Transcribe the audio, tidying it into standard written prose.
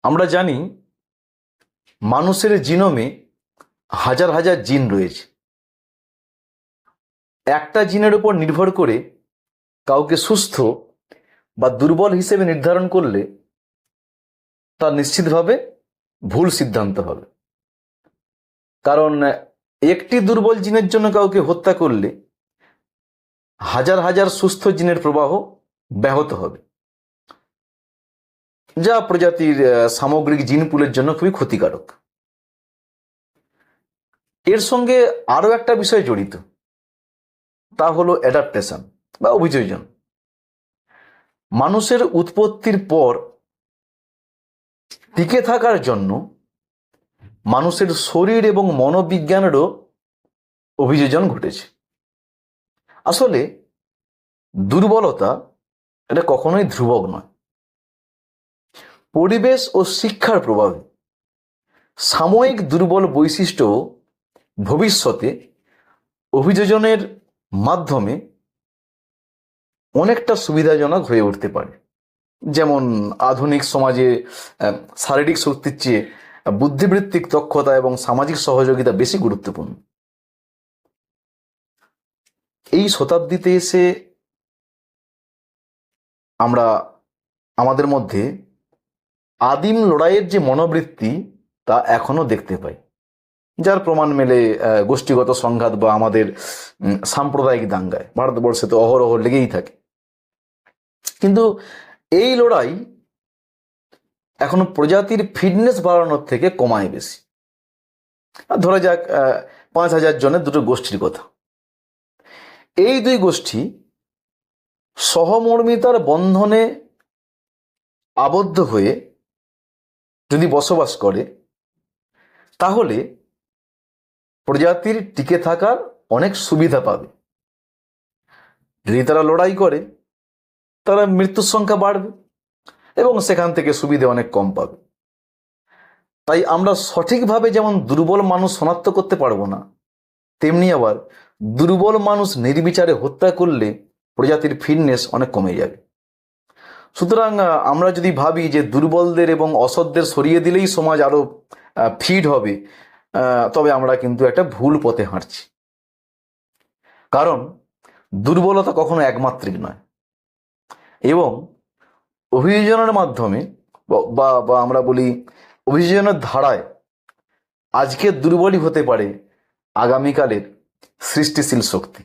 আমরা জানি মানুষের জিনোমে হাজার হাজার জিন রয়েছে। একটা জিনের উপর নির্ভর করে কাউকে সুস্থ বা দুর্বল হিসেবে নির্ধারণ করলে তা নিশ্চিতভাবে ভুল সিদ্ধান্ত হবে। কারণ একটি দুর্বল জিনের জন্য কাউকে হত্যা করলে হাজার হাজার সুস্থ জিনের প্রবাহ ব্যাহত হবে, যা প্রজাতির সামগ্রিক জিন পুলের জন্য খুবই ক্ষতিকারক। এর সঙ্গে আরো একটা বিষয় জড়িত, তা হলো অ্যাডাপ্টেশন বা অভিযোজন। মানুষের উৎপত্তির পর টিকে থাকার জন্য মানুষের শরীর এবং মনোবিজ্ঞানেরও অভিযোজন ঘটেছে। আসলে দুর্বলতা এটা কখনোই ধ্রুবক নয়। পরিবেশ ও শিক্ষার প্রভাবে সাময়িক দুর্বল বৈশিষ্ট্য ভবিষ্যতে অভিযোজনের মাধ্যমে অনেকটা সুবিধাজনক হয়ে উঠতে পারে। যেমন আধুনিক সমাজে শারীরিক শক্তির চেয়ে বুদ্ধিবৃত্তিক দক্ষতা এবং সামাজিক সহযোগিতা বেশি গুরুত্বপূর্ণ। এই শতাব্দীতে এসে আমরা আমাদের মধ্যে আদিম লড়াইয়ের যে মনোবৃত্তি তা এখনো দেখতে পাই, যার প্রমাণ মেলে গোষ্ঠীগত সংঘাত বা আমাদের সাম্প্রদায়িক দাঙ্গায়। ভারতবর্ষে তো অহরহ লেগেই থাকে। কিন্তু এই লড়াই এখনো প্রজাতির ফিটনেস বাড়ানোর থেকে কমায় বেশি। ধরা যাক 5,000 জনের দুটো গোষ্ঠীর কথা। এই দুই গোষ্ঠী সহমর্মিতার বন্ধনে আবদ্ধ হয়ে যদি বসবাস করে, তাহলে প্রজাতির টিকে থাকার অনেক সুবিধা পাবে। যদি তারা লড়াই করে, তারা মৃত্যুর সংখ্যা বাড়বে এবং সেখান থেকে সুবিধা অনেক কম পাবে। তাই আমরা সঠিকভাবে যেমন দুর্বল মানুষ শনাক্ত করতে পারবো না, তেমনি আবার দুর্বল মানুষ নির্বিচারে হত্যা করলে প্রজাতির ফিটনেস অনেক কমে যাবে। সুতরাং আমরা যদি ভাবি যে দুর্বলদের এবং অসৎদের সরিয়ে দিলেই সমাজ আরো ফিট হবে, তবে আমরা কিন্তু একটা ভুল পথে হাঁটছি। কারণ দুর্বলতা কখনো একমাত্রিক নয় এবং অভিযোজনের মাধ্যমে বা আমরা বলি অভিযোজনের ধারায় আজকে দুর্বলই হতে পারে আগামীকালের সৃষ্টিশীল শক্তি।